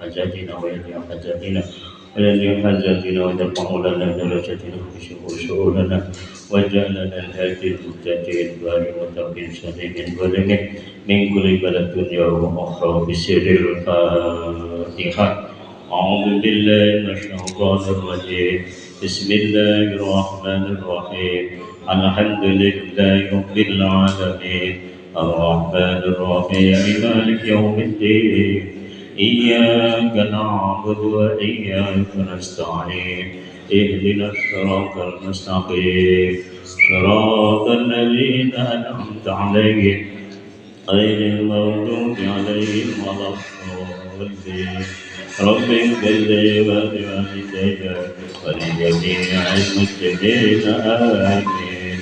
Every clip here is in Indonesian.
حاجاتنا ويجمع حاجاتنا ويجمع حاجاتنا وترفع لنا درجاتنا ويشفع شؤوننا واجعلنا الهادي المهتدين والمتقين سليم ولك من كل بلد دنيا وأخرى بسر الفاتحة. أعوذ بالله من الشيطان الرجيم. بسم الله الرحمن الرحيم. الحمد لله رب العالمين الرحمن الرحيم مالك يوم الدين إياك نعبد وإياك نستعين اهدنا الصراط المستقيم صراط الذين أنعمت عليهم غير المغضوب عليهم ولا الضالين. رب اغفر لي ولوالدي ولجميع المسلمين آمين.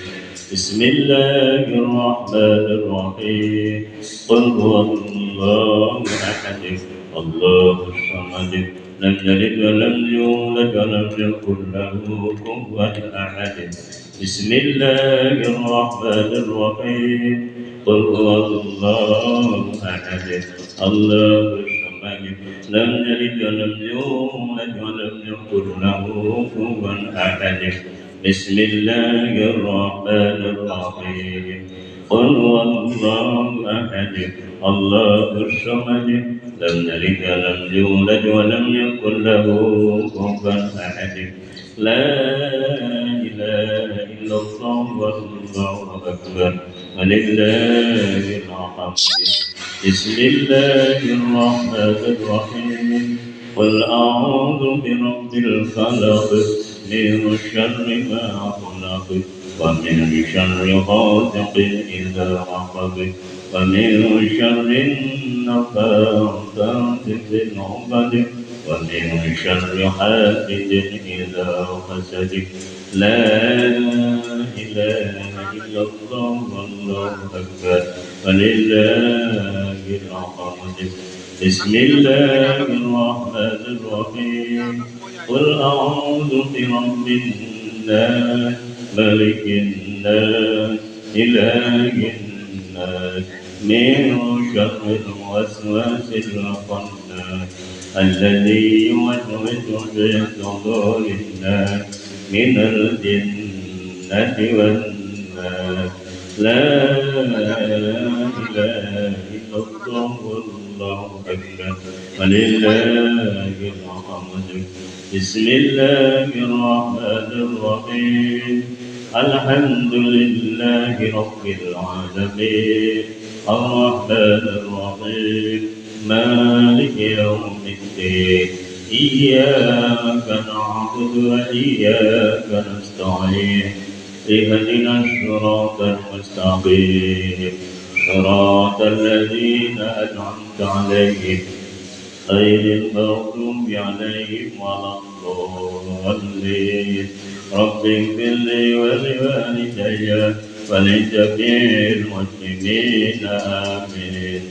بسم الله الرحمن الرحيم. قل هو الله أحد الله الصمد لم يلد ولم يولد ولم يكن له كفوا أحد. بسم الله الرحمن الرحيم. قل هو الله أحد الله الصمد لم يلد ولم يولد ولم يكن له كفوا أحد. بسم الله الرحمن الرحيم. قل هو الله أحد الله الصمد لم يلد ولم يولد ولم يكن له كفوا أحد. لا إله إلا الله والله أكبر ولله الحمد. بسم الله الرحمن الرحيم. قل أعوذ برب الفلق من شر ما خلق ومن شر غاسق إذا وقب ومن شر النفاثات في العقد ومن شر حاسد إذا حسد. لا إله إلا الله والله أكبر ولله الحمد. بسم الله الرحمن الرحيم. قل أعوذ برب الناس ملك الناس إله الناس من شر الوسواس الخناس الذي يوسوس في صدور الناس من الجنة والناس. لا إله إلا الله والله أكبر ولله الحمد. بسم الله الرحمن الرحيم. الحمد لله رب العالمين الرحمن الرحيم مالك يوم الدين إياك نعبد وإياك نستعين اهدنا الصراط المستقيم صراط الذين أنعمت عليهم غير المغضوب عليهم ولا الضالين. رب اغفر لي ولوالدي ولجميع المسلمين آمين.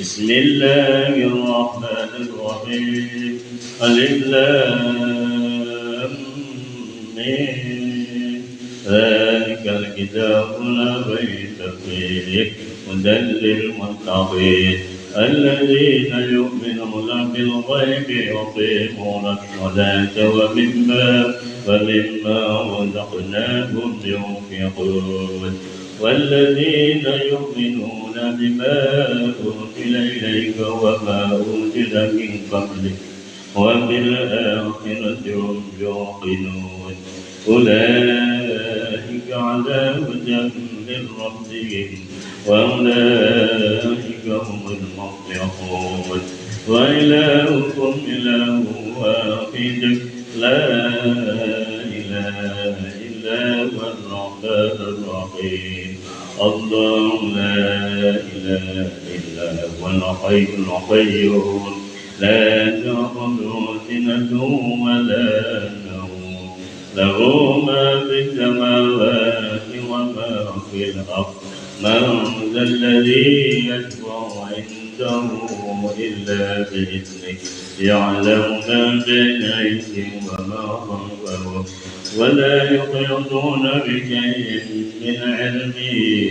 بسم الله الرحمن الرحيم. ألف لام ميم ذلك الكتاب لا ريب فيه هدى للمتقين الذين يؤمنون بالغيب ويقيمون الصلاة ومما رزقناهم ينفقون والذين يؤمنون بما أنزل إليك وما أنزل من قبلك وبالآخرة هم يوقنون أولئك على هدى من ربهم وأولئك هم المفلحون. وإلهكم إله واحد لا إله إلا هو الرحمن الرحيم. الله لا إله إلا هو الحي القيوم لا تأخذه سنة ولا نوم له ما في السماوات وما في الأرض. من ذا الذي يشفع عنده إلا بإذنه يعلم ما بين أيديهم وما خلفهم ولا يحيطون بشيء من علمه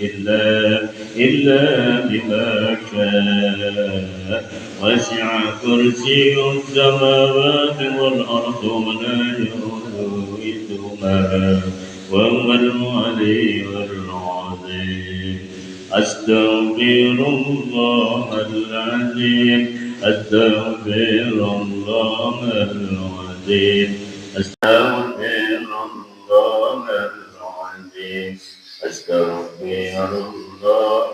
إلا إلا بما شاء وسع كرسيه السماوات والأرض ولا يؤوده وهو العلي العظيم أستغفر الله العظيم أستغفر الله العظيم أستغفر الله العظيم أستغفر الله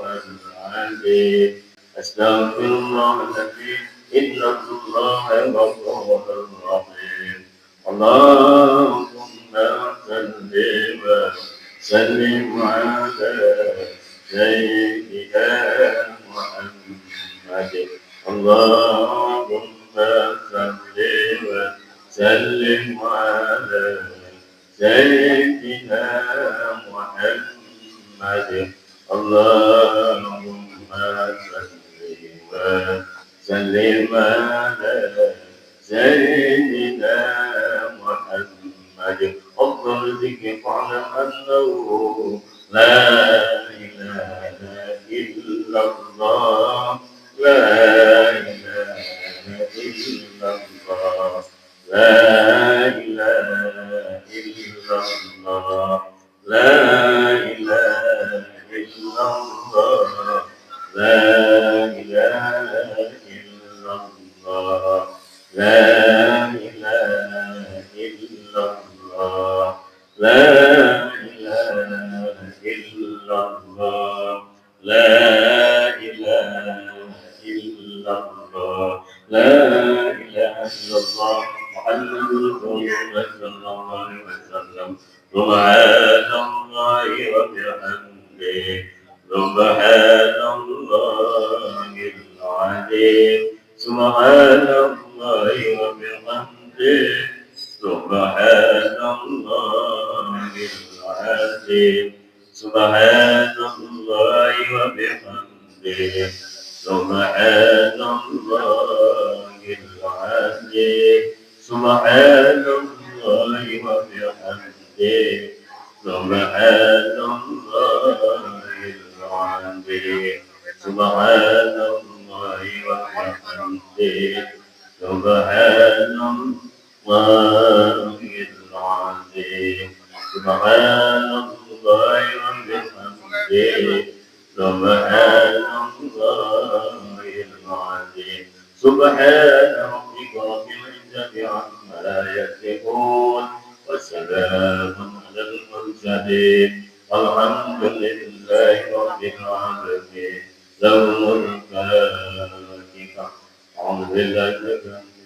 العظيم أستغفر الله العظيم إن الله غفور رحيم اللهم سلم على سيدنا محمد اللهم سلم على سيدنا محمد اللهم سلم على سيدنا محمد أفضل ذكر فاعلم أنه لا إله إلا الله لا إله إلا الله لا إله إلا الله لا إله إلا الله لا إله إلا الله لا إله إلا الله لا إله إلا الله لا إله إلا الله لا إله إلا الله محمد رسول الله صلى الله عليه وسلم سبحان الله وبحمده سبحان الله العظيم سبحان الله وبحمده سبحان الله العظيم سبحان الله وبحمده سبحان الله العظيم سبحان الله وبحمده سبحان الله العظيم سبحان الله وبحمده سبحان الله العظيم سبحان الله وبحمده سبحان الله العظيم سبحان ربك رب العزة عما يصفون وسلام على المرسلين الحمد لله رب العالمين له الفاتحة أعوذ بالله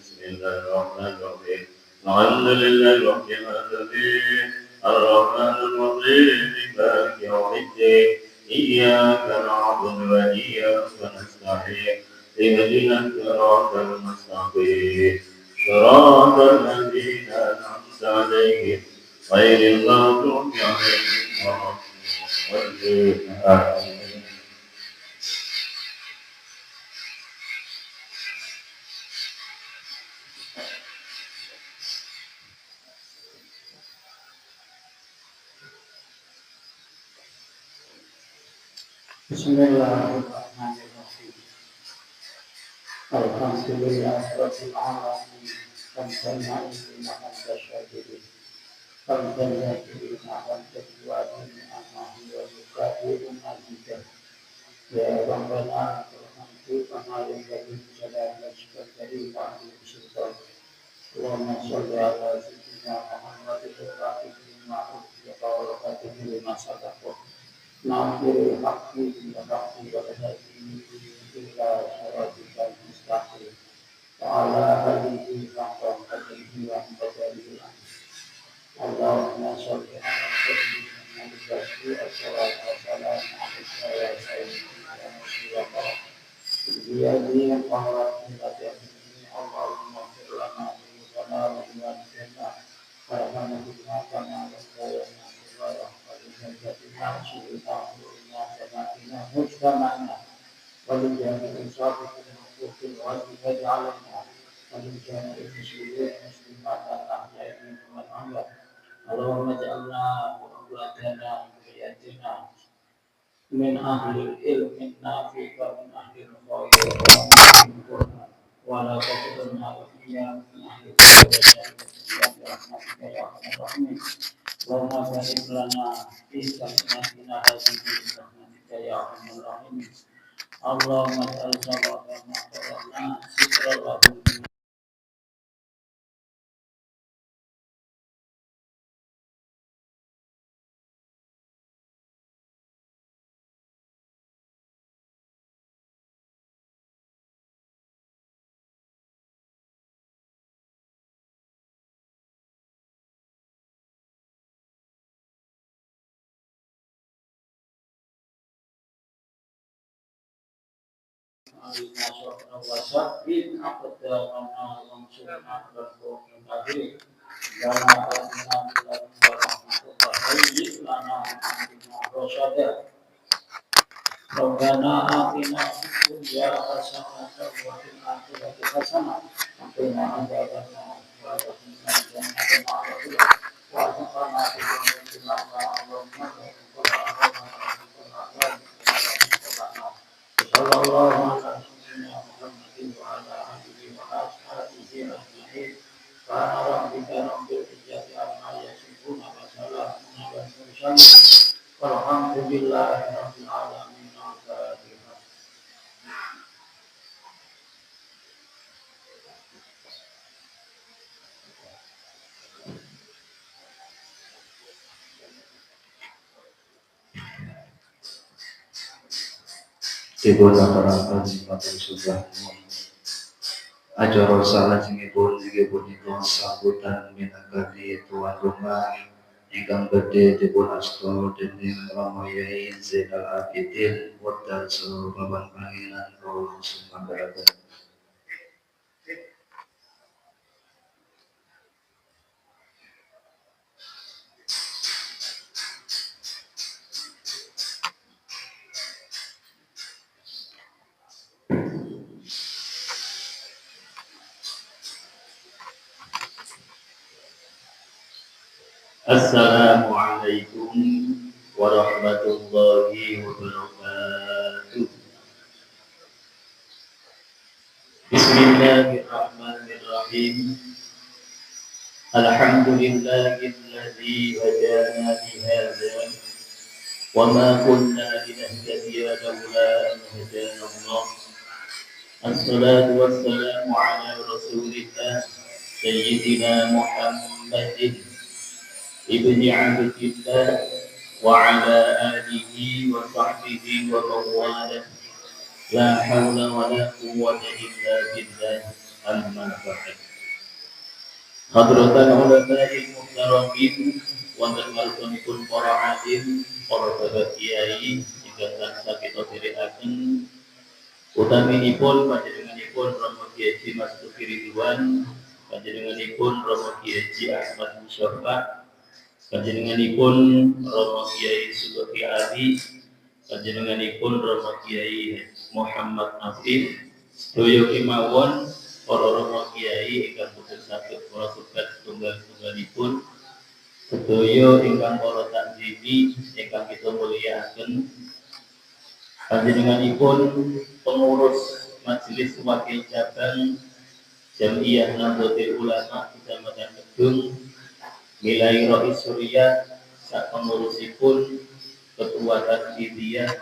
بسم الله الرحمن الرحيم الحمد لله رب العالمين الرحمن الرحيم مالك يوم الدين إياك نعبد وإياك نستعين اهدنا الصراط المستقيم صراط الذين أنعمت عليهم غير المغضوب عليهم ولا الضالين. Bismillahirrahmanirrahim. Alhamdulillahirabbil alamin. Hamdan lillahi syadirin. Hamdan lillahi hamdan wajibin amahi wa yukadirun azidah. Ya Rabbana alhamdu kama yanbaghi jalali wajhika karim wa ahli sultan. Allahumma shalli ala sayyidina Muhammadin al-fatih lima ughliqa wal khatimi lima sabaqa. ناصر الحق بالحق والهدي إلى صراطك المستقيم وعلى آله حق قدره ومقداره اللهم صل على سيدنا محمد الصلاة والسلام عليك يا سيدي يا رسول الله بيدي قرة اللهم اغفر لنا ذنوبنا وإيانا وارحمنا كما ربنا صغارا ولجنتنا شرنا ورنا سماتنا مجتمعنا ولجميع صادق المخلوق الغيب فاجعلنا ولجميع المسلمين مسلمات الأحياء منهم والأموات اللهم اجعلنا وأولادنا وذرياتنا من أهل العلم النافع ومن أهل الخير ولا تقتلنا وإياهم من أهل الخير برحمتك يا أرحم الراحمين. اللهم بارك لنا في سكنتنا هذه برحمتك يا أرحم الراحمين. اللهم اجعل ثواب ما قرأنا سترا لهم. وثبت أقدامنا وانصرنا على القوم الكافرين. ربنا آتنا من لدنك رحمة وهيئ لنا من أمرنا رشدا. ربنا آتنا في الدنيا حسنة وفي الآخرة حسنة وقنا عذاب النار وأدخلنا الجنة مع رسولك وارزقنا بجنتك اللهم صلى الله على سيدنا محمد وعلى آله وأصحابه أجمعين. سبحان ربك رب العزة عما يصفون وسلام على المرسلين والحمد لله رب العالمين. Dipun aturaken matur suwun acara salajengipun inggih punika sambutan minangkani tuan rumah ingkang badhe dipun asta dening Rama Yai Zainal Abidin wekdal saha Bapak Pangeran kula sumanggaken. Assalamualaikum warahmatullahi wabarakatuh. Bismillahirrahmanirrahim. Alhamdulillahilladzi hadana lihadza wa ma kunna linahtadiya laula an hadana Allah. Assalatu wassalamu ala Rasulillah Sayyidina Muhammadin ibni Abdillah wa ala alihi wa sahbihi wa mawalah. La hawla wa la quwwata illa billah. Amma ba'd. Hadratan ulama'il muhtaramin wonten ngarsanipun para alim, para bapak kiai ingkang tansah kita dherekaken utaminipun panjenenganipun Rama Kiai Haji Mas Tuki Ridwan, panjenenganipun Rama Kiai Haji Ahmad Musyafa, panjenenganipun Rama Kiai Subaki Ali, panjenenganipun Rama Kiai Muhammad Afif, sedaya kemawon para Rama Kiai ingkang boten saged kula sebat tunggal-tunggalipun, sedaya ingkang para takzimi ingkang kita mulyakaken, panjenenganipun pengurus Majelis Wakil Cabang Jamiyah Nahdlatul Ulama Kecamatan Kedung, Milai Rais Surya, sak pengurusipun Ketua Tanfidiyah,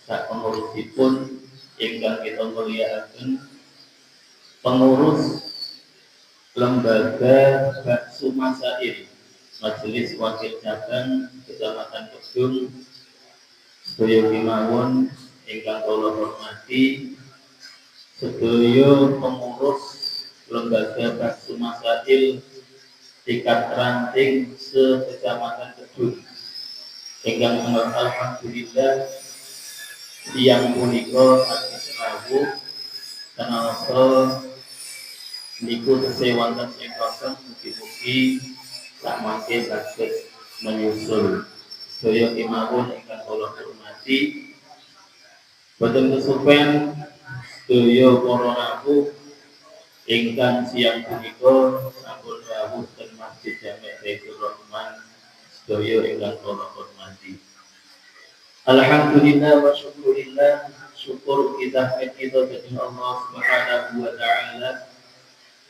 sak pengurusipun ingkang kita mulyakaken, pengurus Lembaga Baksu Masail Majelis Wakil Cabang Kecamatan Kedung, sedaya kemawon ingkang kula hormati, sedaya pengurus Lembaga Baksu Masail tingkat ranting se-Kecamatan Kedung ingkang alhamdulillah siang punika saking rawuh kanasa niku tesih wonten ing kosong, mugi-mugi sak mangke saged menyusul. Sedaya kemawon ingkang kula hormati, boten kesupen sedaya para rawuh ingkang siang punika sampun rawuh ten Masjid Jami' Baitur Rahman sedaya ingkang kula hormati. Alhamdulillah wa syukurillah, syukur kita dhateng Allah Subhanahu wa taala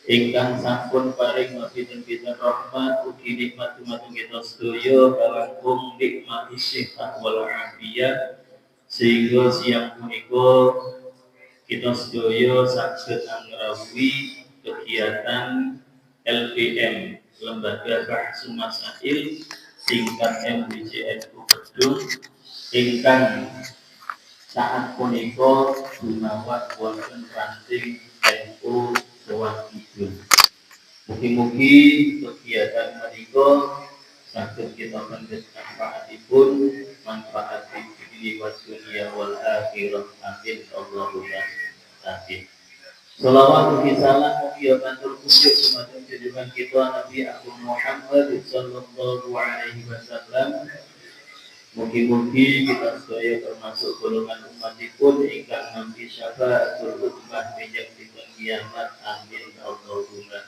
ingkang sampun paring pinten-pinten rahmat ugi nikmat dumateng kita sedaya kalangkung nikmat sehat wal afiat sehingga siang punika kita sedaya saged angrawuhi kegiatan LPM Lembaga Bahsu Masail tingkat MBJNU Kedung ingkang saat punika gumawat wonten ranting NU Jawa Kidul. Mugi-mugi kegiatan menika saged kita pendhet manfaat di dunia wal akhirah. Amin Allahumma amin. Salawat ugi salam ugi matur puji dumateng junjungan kita Nabi Agung Muhammad sallallahu alaihi wasallam. Mugi-mugi kita sedaya termasuk golongan umatipun ingkang nampi syafaatul ummah minjak dinten kiamat. Amin Allahumma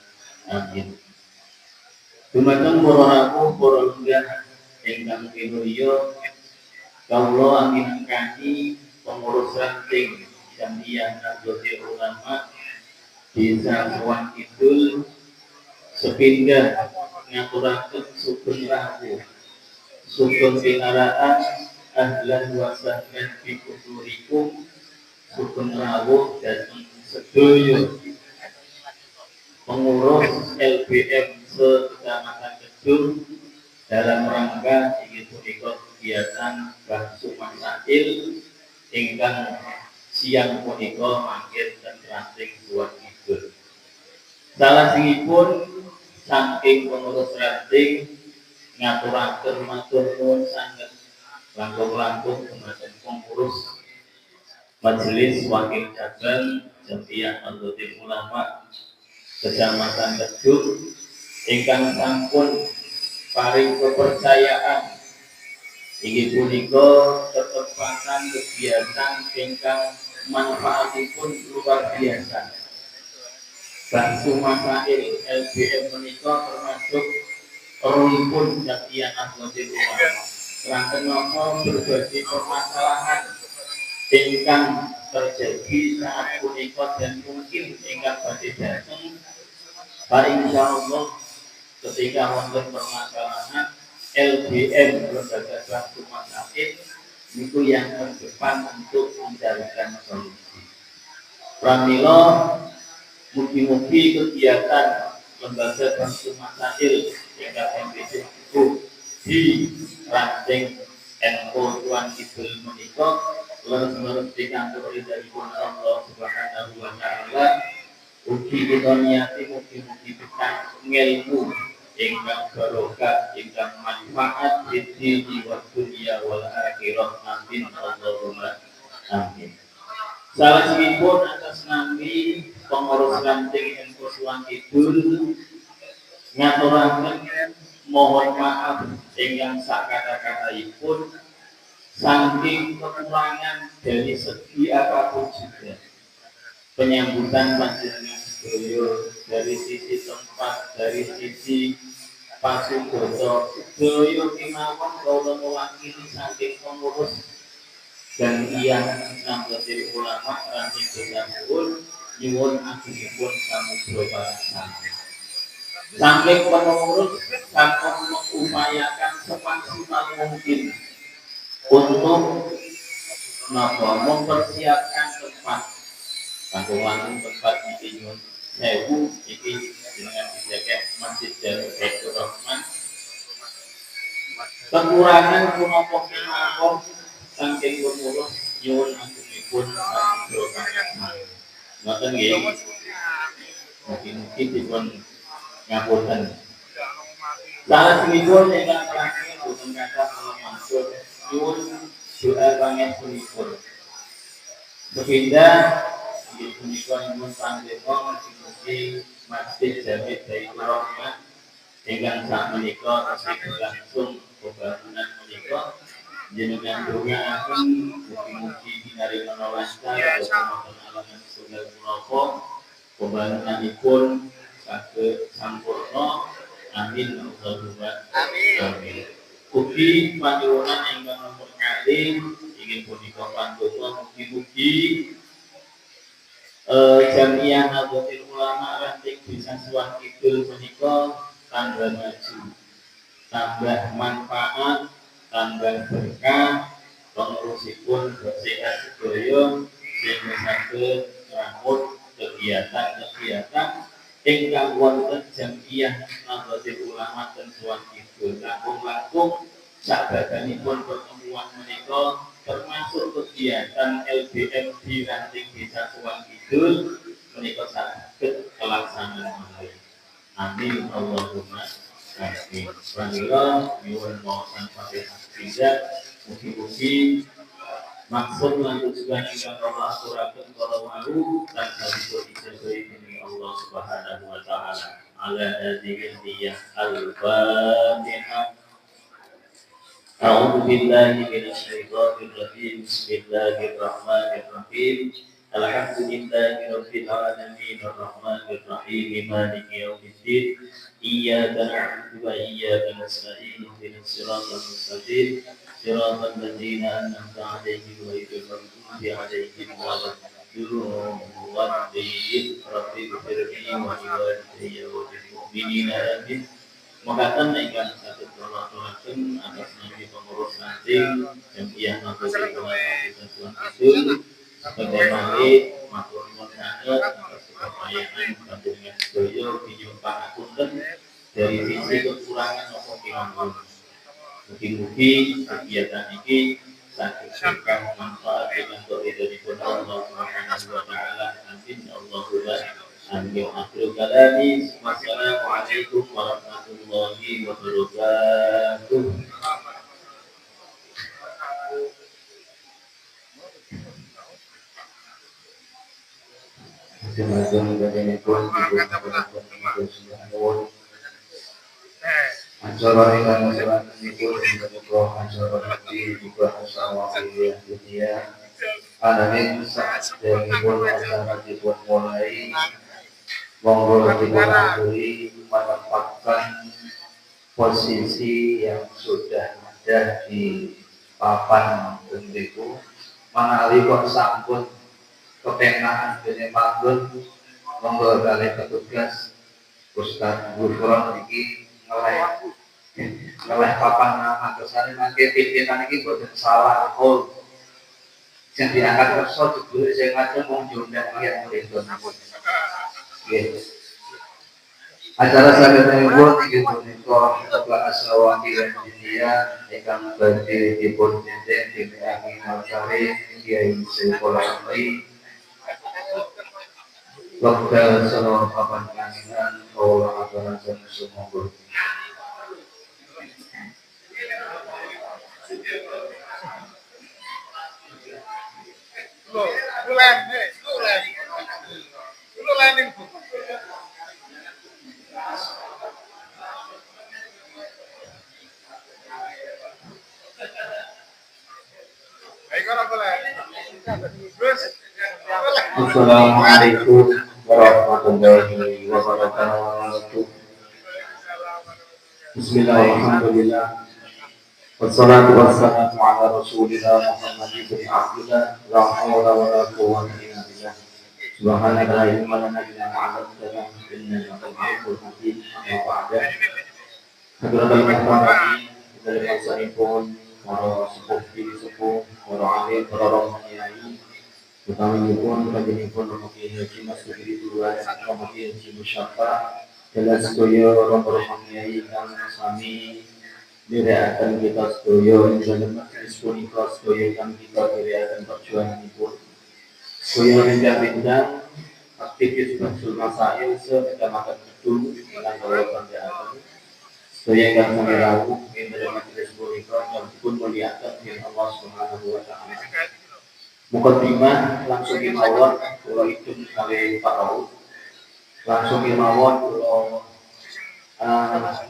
amin. Dumateng para rawuh para lenggah ingkang kinulya kawula aminangkani pengurus ranting Jamiah Nahdlatul Ulama Desa Sowan Kidul sepindah ngaturaken sugeng rawuh sugeng pinaraan ahlan wa sahlan fi kuturikum sugeng rawuh dhateng sedaya pengurus LBM se-Kecamatan Kedung dalam rangka inggih punika kegiatan Bahsu Masail ingkang siang punika manggen ten ranting Sowan Kidul. Salah singipun saking pengurus ranting ngaturaken matur nuwun sanget langkung-langkung dumateng pengurus Majelis Wakil Cabang Jamiah Nahdlatul Ulama Kecamatan Kedung ingkang sampun paring kepercayaan inggih punika ketepatan kegiatan ingkang manfaatipun luar biasa. Bahsu Masail LBM menika termasuk rumpun Jamiah Nahdlatul Ulama. Rangken napa berbagai permasalahan ingkang terjadi saat punika dan mungkin ingkang badhe dateng. Insyaallah ketika wonten permasalahan LBM Lembaga Bahsu Masail itu yang terdepan untuk mencarikan solusi. Pramila mugi-mugi kegiatan Lembaga Bahsu Masail tingkat MBC itu di ranting NU Sowan Kidul menika leres-leres dikandung ridhanipun Allah Subhanahu wa taala. Ugi kita niati mugi-mugi kita ngilmu ingkang barokah ingkang manfaat di dini wa dunya wal akhirah. Amin Allahumma amin. Salahipun atas nami pengurus ranting NU Sowan Kidul ngaturaken mohon maaf ingkang sakata-kataipun saking kekurangan dari segi apapun juga penyambutan panjenengan sedaya dari sisi tempat, dari sisi pasudoso sedaya kemawon kawula mewakili saking pengurus dan Jamiah Nahdlatul Ulama ranting Desa Sowan nyuwun agungipun samudra pangasami. Saking pengurus sampun mengupayakan semaksimal mungkin untuk mempersiapkan tempat langkung tempat iki nyuwun sewu iki dengan dijaga Masjid Jami' Baitur Rahman. Kekurangan punapa kemawon saking pengurus nyuwun agungipun samudra pangasami. Ngoten nggih. Mungkin dipun ngapunten. Salah singipun ingkang terakhir boten kathah kula maksud nyuwun doa pangepunipun. Sepindah inggih punika nyuwun panjenengan mugi Masjid Jami' Baitur Rahman ingkang sakmenika tasih berlangsung pembangunan menika jenengan dongaaken mugi-mugi binaringan lancar boten wonten alangan setunggal menapa pembangunanipun saged sampurna. Amin Allahumma amin. Ugi panjenengan ingkang nomor kalih ingin punika pandonga mugi-mugi Jamiah Nahdlatul Ulama Ranting Desa Suwan Kidul punika tambah maju, tambah manfaat, tambah berkah, pengurusipun bersehat sedaya sehingga saged ngramut kegiatan-kegiatan ingkang wonten Jamiah Nahdlatul Ulama ten Suwan Kidul. Langkung-langkung sabadanipun pertemuan menika termasuk kegiatan LBM di Ranting Desa Suwan Kidul menika saged kelaksanaan malih. Amin Allahumma amin. Pramila nyuwun maosan Fatihah tidak mugi-mugi maksud lan tujuan ingkang Allah aturaken kala wau tansah dipun ijabahi dening Allah Subhanahu wa taala. Ala hadhihi niyah al-Fatihah. A'udzu billahi minasy syaithanir rajim. Bismillahirrahmanirrahim. Alhamdulillahi rabbil alamin arrahmanir rahim maliki yaumiddin. Iyyaka na'budu wa iyyaka nasta'in ihdinas siratal mustaqim siratal ladzina an'amta 'alaihim ghairil maghdubi 'alaihim waladdallin. Rabbil ighfirli wa liwalidayya wa lil mu'minina amin. Makaten ingkang saged kula aturaken atas nami pengurus ranting Jamiah Nahdlatul Ulama Desa Suwan Kidul sebagai malih matur nuwun sanget atas kepayaan panjenengan sedaya nyuwun pangapunten dari sisi kekurangan napa kemawon. Mugi-mugi kegiatan iki saged berkah manfaat dengan ridhonipun Allah Subhanahu wa taala. Amin Allahumma amin. Akhirul kalami. Wassalamualaikum warahmatullahi wabarakatuh. Acara ingkang salanjutipun menika acara iki juga asawakil dunia. Ananing saderengipun acara dipun mulai monggo dipun aturi menempatkan posisi yang sudah ada di papan bendiku manali kok sampun kepenaan dene manggon monggo kalih petugas Ustaz Gufron iki ngeleh papan atasane mangke pimpinan iki boten salah oh sing diangkat kersa jebule sing ngajeng wong diundang yang mripun. Nggih. Acara saderengipun inggih punika Bapak Asawaki lan Dinia ingkang badhe dipun nenten dening Aki Malsari Kiai Saiful Amri. Wekdal salam papan panjenengan kawula aturaken sumangga. Assalamualaikum warahmatullahi wabarakatuh. Bismillahirrahmanirrahim. Wassalatu wassalamu ala rasulillah Muhammad ibn Abdullah la hawla wa la quwwata illa billah. Subhanaka la ilma lana illa ma 'allamtana innaka antal alimul hakim. Amma ba'da. Hadratul muhtaram dari masyarakat para sepuh, para alim, para rombongan kiai, utamipun panjenenganipun mugi haji mas kedirian, mugi haji musyafa, jelas sedaya rombongan kiai kang sami nirakaken kita sedaya ing dalem majelis punika sedaya kang kita nirakaken perjuanganipun. Sedaya bidang aktivis Basul Masail sekecamatan Kidul lan kawula panjenengan. Sedaya kang sami rawuh ing dalem majelis punika pun muliakan ing Allah Subhanahu wa taala. Mukadimah langsung mawon kula hitung kali Pak Raul. Langsung mawon kula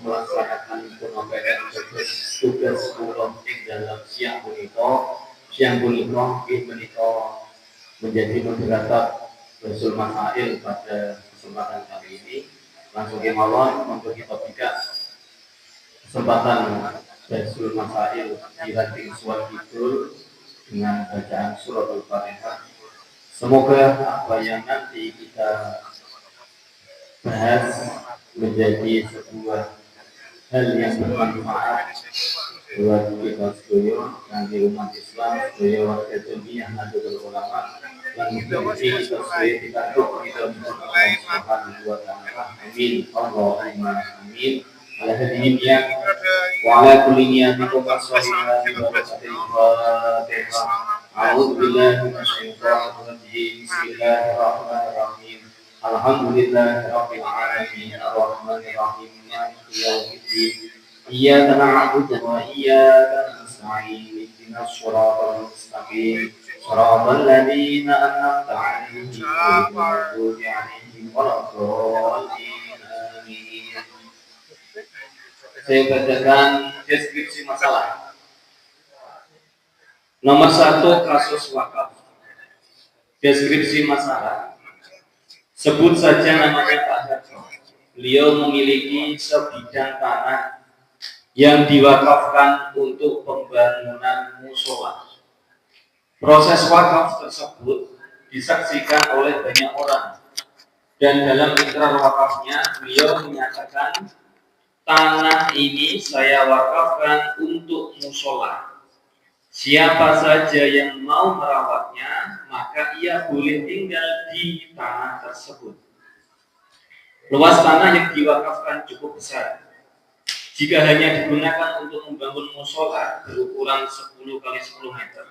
melaksanakan tugas kula ing dalam siang punika. Siang punika menika menjadi moderator Basul Masail pada kesempatan kali ini. Langsung kemauan untuk kita buka kesempatan Basul Masail di Rating Suwal Kidul dengan bacaan surat Al-Fatihah. Semoga apa yang nanti kita bahas menjadi sebuah hal yang bermanfaat buat kita sekalian dan di umat Islam, sekalian warga dunia, Nahdlatul Ulama, dan mudah-mudahan kita sekalian dikandung kita menjadi Allah Subhanahu wa Ta'ala. Amin. Allahumma amin. Ala hadhihi niyat wa ala kulli niyatikum as-salihah bi barakatil Fatihah. A'udzu billahi minasyaitonir rajim. Bismillahirrahmanirrahim. Alhamdulillahirabbil alamin arrahmanir rahim maliki yaumiddin. Iyyaka na'budu wa iyyaka nasta'in ihdinas shiratal mustaqim shiratal ladzina an'amta 'alaihim ghairil maghdubi 'alaihim waladdallin. Amin. Saya bacakan deskripsi masalah. Nomor 1, kasus wakaf. Deskripsi masalah. Sebut saja namanya Pak Harto. Beliau memiliki sebidang tanah yang diwakafkan untuk pembangunan musola. Proses wakaf tersebut disaksikan oleh banyak orang, dan dalam ikrar wakafnya beliau menyatakan, tanah ini saya wakafkan untuk musola. Siapa saja yang mau merawatnya, maka ia boleh tinggal di tanah tersebut. Luas tanah yang diwakafkan cukup besar. Jika hanya digunakan untuk membangun musola berukuran 10 kali 10 meter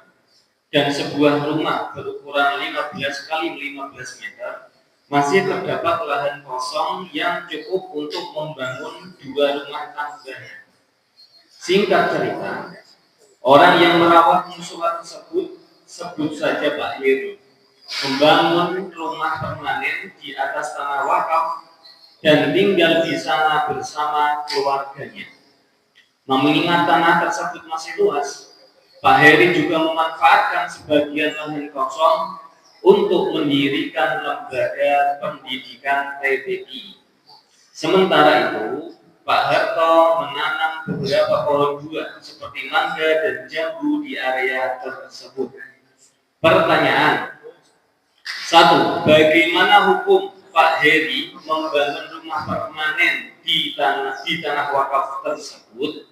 dan sebuah rumah berukuran 15 kali 15 meter, masih terdapat lahan kosong yang cukup untuk membangun 2 rumah tangganya. Singkat cerita, orang yang merawat musola tersebut, sebut saja Pak Heru, membangun rumah permanen di atas tanah wakaf dan tinggal di sana bersama keluarganya. Mengingat tanah tersebut masih luas, Pak Heri juga memanfaatkan sebagian lahan kosong untuk mendirikan lembaga pendidikan TBI. Sementara itu, Pak Harto menanam beberapa pohon buah seperti mangga dan jambu di area tersebut. Pertanyaan 1. Bagaimana hukum Pak Heri membangun rumah permanen di tanah wakaf tersebut?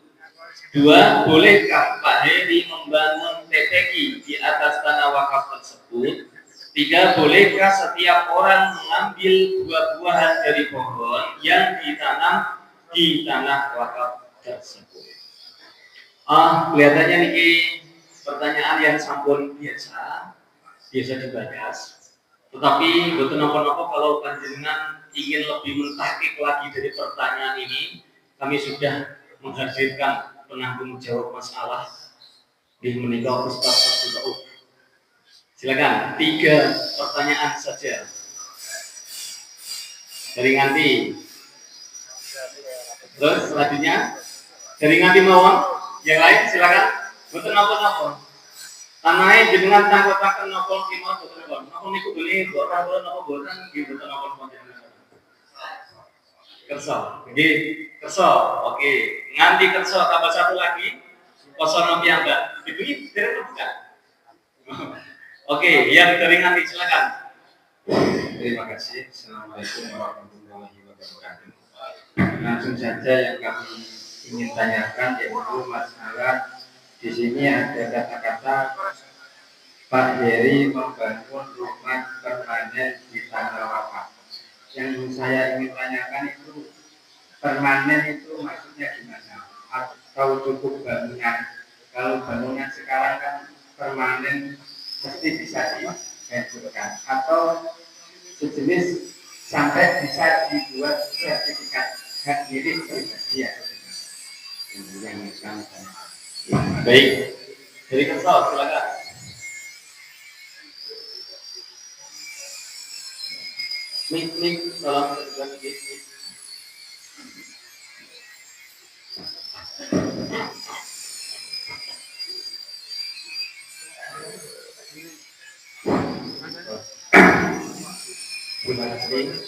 2. Bolehkah Pak Heri membangun TPQ di atas tanah wakaf tersebut? 3. Bolehkah setiap orang mengambil buah-buahan dari pohon yang ditanam di tanah wakaf tersebut? Kelihatannya ini pertanyaan yang sampun biasa dibahas. Tetapi betul nopo-nopo kalau panjenengan ingin lebih mentakik lagi dari pertanyaan ini, kami sudah menghadirkan penanggung jawab masalah di menikah Ustaz Abdul Rauf. Silakan, 3 pertanyaan saja dari nganti. Terus selanjutnya dari nganti mawon, yang lain silakan. Betul nopo-nopo. Tanahnya jenengan tangkap-tangkap nopo kimo betul nopo. Nopo niku beli boran nopo boran nggih betul nopo panjenengan. Kerso, nggih, kerso. Oke, nganti kerso tambah 1 lagi. Kosong piyambak. Dibeli dereng buka. Oke, yang dari nganti silakan. Terima kasih. Assalamualaikum warahmatullahi wabarakatuh. Langsung saja yang kami ingin tanyakan yaitu masalah di sini ada kata-kata Pak Heri membangun rumah permanen di tanah wakaf. Yang saya ingin tanyakan itu permanen itu maksudnya gimana? Atau cukup bangunan? Kalau bangunan sekarang kan permanen mesti bisa dihancurkan atau sejenis sampai bisa dibuat sertifikat hak milik pribadi atau yang kami tanyakan. Baik, dari kerso silakan. Mik, salam sedikit. Jadi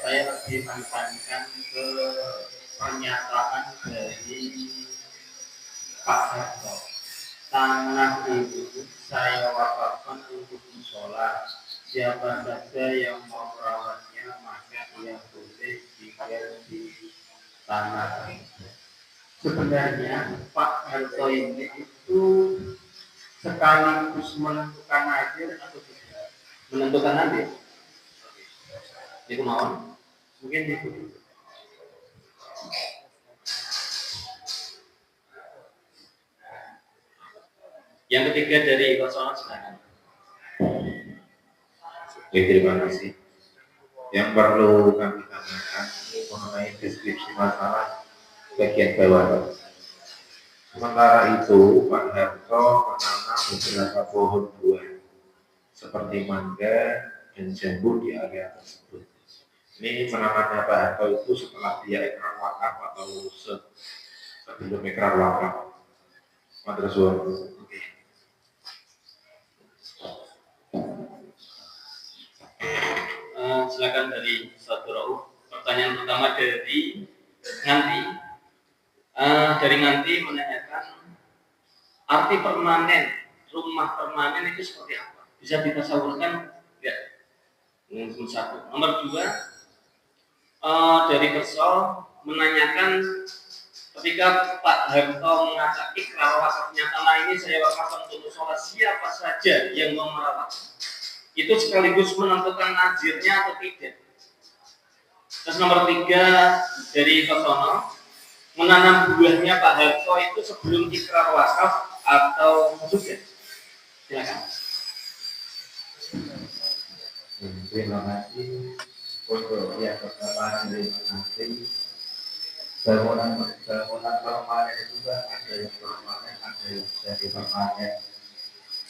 saya lebih menekankan ke pernyataan dari Pak Harto. Tanah itu saya wakafkan untuk musola. Siapa saja yang mau merawatnya maka ia boleh tinggal di tanah itu. Sebenarnya Pak Harto ini itu sekaligus menentukan akhir atau tidak? Menentukan akhir. Itu mau? Mungkin itu. Yang ketiga dari Rasulullah silakan. Oke, terima kasih. Yang perlu kami tanyakan mengenai deskripsi masalah bagian bawah. Sementara itu, Pak Harto menanam beberapa pohon buah seperti mangga dan jambu di area tersebut. Ini penanamannya Pak Harto itu setelah dia ikrar wakaf atau sebelum ikrar wakaf. Matur suwun. Oke. Silakan dari Saudara. Pertanyaan pertama dari Nganti. Dari Nganti menanyakan arti permanen, rumah permanen itu seperti apa? Bisa ditasawurkan enggak? Satu. Nomor dua, dari Kerso menanyakan ketika Pak Harto mengatakan ikrar wakafnya tanah ini saya wakafkan untuk musola, siapa saja yang mau merawat? Itu sekaligus menentukan nazirnya atau tidak. Terus nomor tiga dari Kosono, menanam buahnya Pak Harto itu sebelum ikrar wakaf atau sudah? Silakan. Terima kasih untuk yang pertama dari nanti bangunan permanen juga ada yang permanen, ada yang jadi permanen.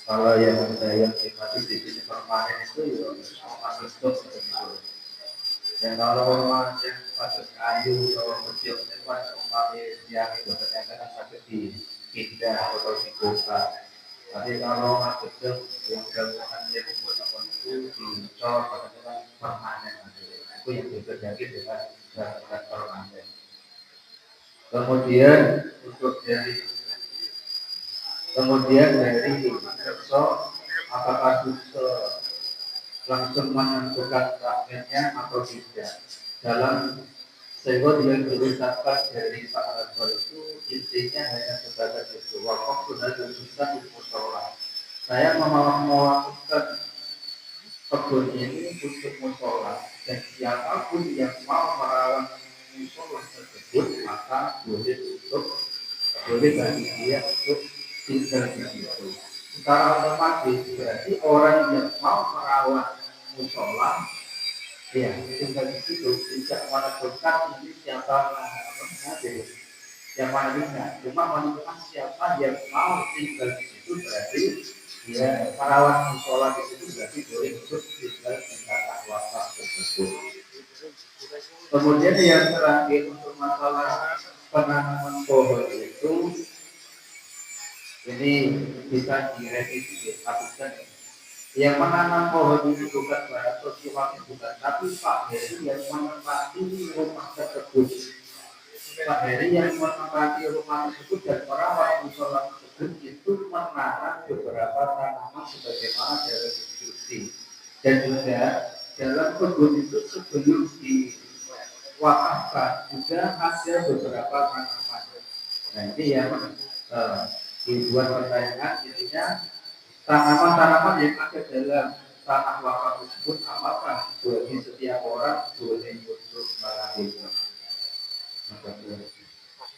Kalau yang saya nikmati di sini permanen itu ya masuk stok seperti itu. Dan kalau memang yang pakai kayu atau kecil itu kan yang itu ternyata sakit di pindah atau di kota. Tapi kalau kecil yang bangunan yang dibuat itu dicor kadang-kadang permanen, itu yang terjadi dengan bangunan permanen. Kemudian dari Kerso, apakah bisa langsung menentukan takdirnya atau tidak? Dalam sehingga yang diucapkan dari Pak Harto itu intinya hanya sebatas itu. Wakaf sudah diusulkan di musola. Saya melakukan kebun ini untuk musola, dan siapapun yang mau merawat musola tersebut maka boleh bagi dia untuk tinggal di situ. Secara otomatis berarti orang yang mau merawat musola ya tinggal di situ, tidak menentukan ini siapa hadir, yang mana cuma menentukan siapa yang mau tinggal di situ, berarti ya merawat musola di situ berarti boleh untuk tinggal di tanah wakaf tersebut. Kemudian yang terakhir untuk masalah penanaman pohon itu, ini bisa direvisi habiskan. Yang menanam pohon ini bukan Pak Sosialnya bukan, tapi Pak Heri yang menempati rumah tersebut. Pak Heri yang menempati rumah tersebut dan merawat musola tersebut itu menanam beberapa tanaman sebagaimana dalam diskusi. Dan juga dalam kebun itu sebelum diwakafkan juga ada beberapa tanaman. Nah ini yang dibuat pertanyaan, intinya tanaman-tanaman yang ada dalam tanah wakaf tersebut apakah bagi setiap orang boleh untuk merawatnya?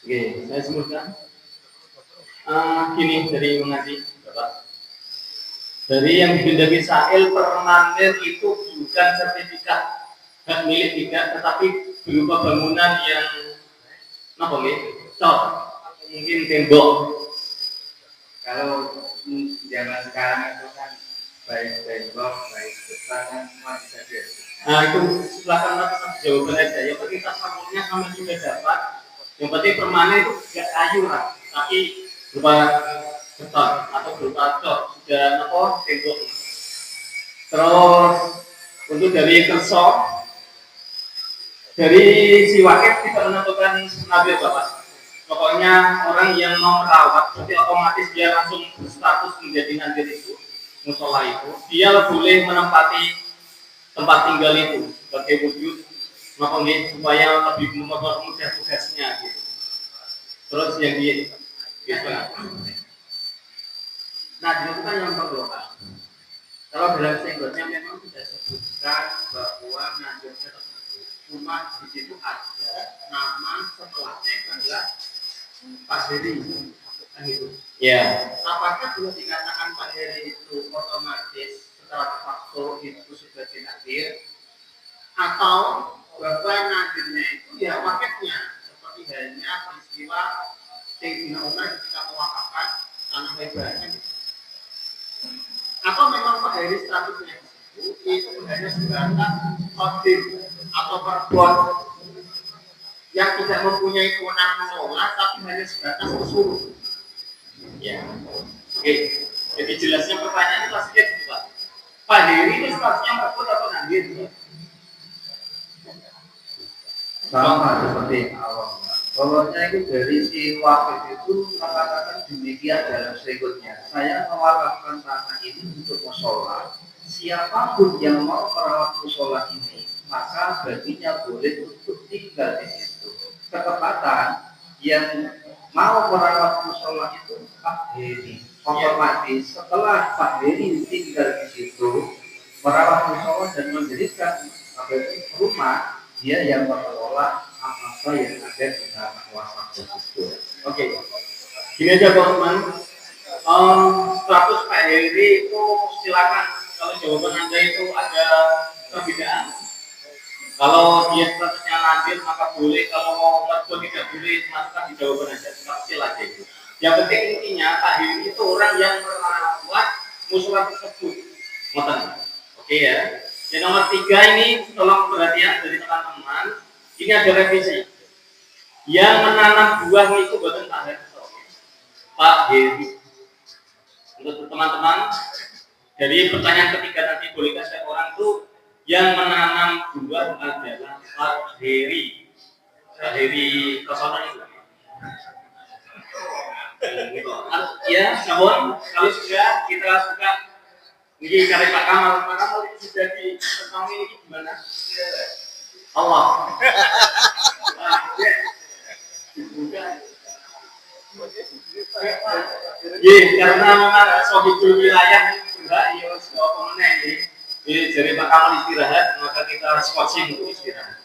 Oke, saya sebutkan. Gini dari mengaji, Bapak. Dari yang dibindaki Sa'il permanen itu bukan sertifikat hak milik tidak, tetapi berupa bangunan yang mungkin tembok. Kalau zaman sekarang itu kan baik tembok, baik besar kan semua bisa diakses. Nah itu silakan melakukan jawaban aja. Yang penting tasawurnya kami sudah dapat. Yang penting permanen itu tidak kayu lah, tapi berupa beton atau berupa cor sudah tembok. Terus untuk dari Kerso Dari si wakil tidak menentukan nabi bapak. Pokoknya orang yang mau merawat, jadi otomatis dia langsung berstatus menjadi nadir itu, musola itu, dia boleh menempati tempat tinggal itu sebagai wujud supaya lebih mudah tugasnya gitu. Terus yang di gitu. Nah, itu kan yang berdoa. Kalau dalam singgotnya memang tidak sebutkan bahwa nadirnya tersebut, cuma di situ ada nama setelahnya adalah Pak Heri. Kan gitu. Ya. Apakah boleh dikatakan Pak Heri itu otomatis setelah faktor itu sebagai nadir, atau bahwa nadirnya itu ya wakilnya, seperti halnya peristiwa Sayyidina Umar ketika mewakafkan tanah lebarnya. Atau memang Pak Heri statusnya itu hanya sebatas kodim atau perbuat yang tidak mempunyai kewenangan mengelola, tapi hanya sebatas usul. Ya, oke. Jadi jelasnya pertanyaan itu aslinya gitu Pak. Pak Heri itu statusnya perbuat atau nadir? Sama seperti awal. Pokoknya itu dari si wakil itu mengatakan demikian dalam berikutnya. Saya mewakafkan tanah ini untuk musola. Siapapun yang mau merawat musola ini, maka baginya boleh untuk tinggal di situ. Ketepatan yang mau merawat musola itu Pak Heri. Otomatis setelah Pak Heri tinggal di situ, merawat musola dan mendirikan rumah, dia yang mengelola apa yang ada di dalam kuasa tersebut. Oke. Gini aja teman-teman. Status Pak Heri itu silakan kalau jawaban Anda itu ada perbedaan. Kalau dia statusnya nadir maka boleh, kalau mau mertua tidak boleh, masukkan di jawaban aja, kecil aja itu. Yang penting intinya Pak Heri itu orang yang merawat musola tersebut. Oke ya. Yang nomor 3 ini tolong perhatian dari teman-teman. Ini ada revisi. Yang menanam buah itu bukan Pak Heri. Pak Heri. Untuk teman-teman, dari pertanyaan ketiga nanti boleh kasih orang itu yang menanam buah adalah Pak Heri. Pak Heri Kosonan itu. Ya, namun kalau sudah kita suka ini cari Pak Kamal itu sudah di tentang ini gimana? Allah. Karena memang sohibul wilayah enggak iya apa meneh ini. Jadi Pak Kamal istirahat, maka kita skorsing untuk istirahat.